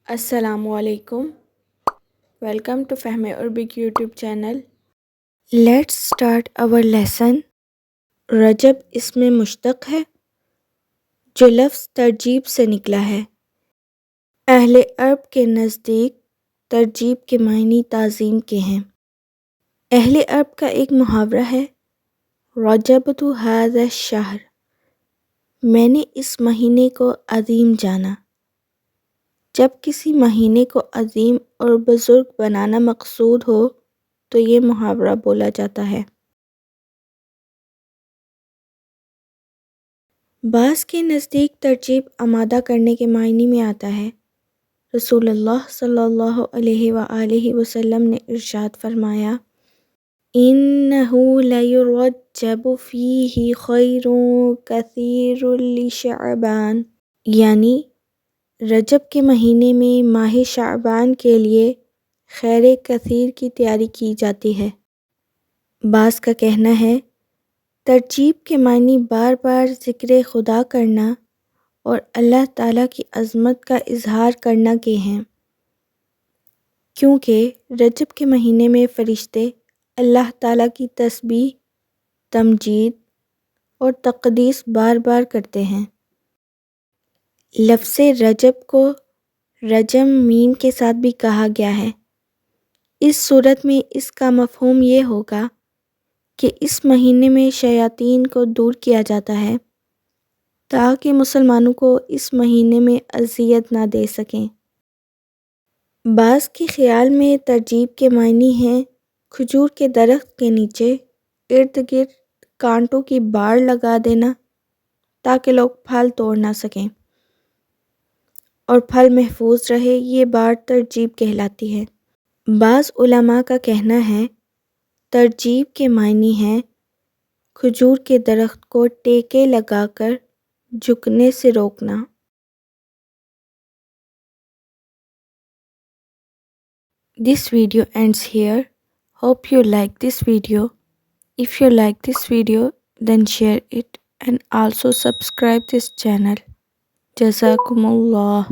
السلام علیکم، welcome to فہم Arabic YouTube channel. Let's start our lesson. رجب اس میں مشتق ہے جو لفظ ترجیب سے نکلا ہے۔ اہل عرب کے نزدیک ترجیب کے معنی تعظیم کے ہیں۔ اہل عرب کا ایک محاورہ ہے، رجبت ھذا الشہر، میں نے اس مہینے کو عظیم جانا۔ جب کسی مہینے کو عظیم اور بزرگ بنانا مقصود ہو تو یہ محاورہ بولا جاتا ہے۔ بعض کے نزدیک ترجیب آمادہ کرنے کے معنی میں آتا ہے۔ رسول اللہ صلی اللہ علیہ وآلہ وسلم نے ارشاد فرمایا، اِنَّهُ لَيُرَجَّبُ فِيهِ خَيْرٌ كَثِيرٌ لِشَعْبَانَ، یعنی رجب کے مہینے میں ماہ شعبان کے لیے خیر کثیر کی تیاری کی جاتی ہے۔ بعض کا کہنا ہے ترجیب کے معنی بار بار ذکر خدا کرنا اور اللہ تعالیٰ کی عظمت کا اظہار کرنا کے ہیں، کیونکہ رجب کے مہینے میں فرشتے اللہ تعالیٰ کی تسبیح، تمجید اور تقدیس بار بار کرتے ہیں۔ لفظ رجب کو رجم میم کے ساتھ بھی کہا گیا ہے۔ اس صورت میں اس کا مفہوم یہ ہوگا کہ اس مہینے میں شیاطین کو دور کیا جاتا ہے تاکہ مسلمانوں کو اس مہینے میں اذیت نہ دے سکیں۔ بعض کے خیال میں ترجیب کے معنی ہیں کھجور کے درخت کے نیچے ارد گرد کانٹوں کی باڑ لگا دینا تاکہ لوگ پھل توڑ نہ سکیں اور پھل محفوظ رہے، یہ باڑ ترجیب کہلاتی ہے۔ بعض علماء کا کہنا ہے ترجیب کے معنی ہیں کھجور کے درخت کو ٹیکے لگا کر جھکنے سے روکنا۔ This video ends here. Hope you like this video. If you like this video, then share it and also subscribe this channel. Jazakumullah.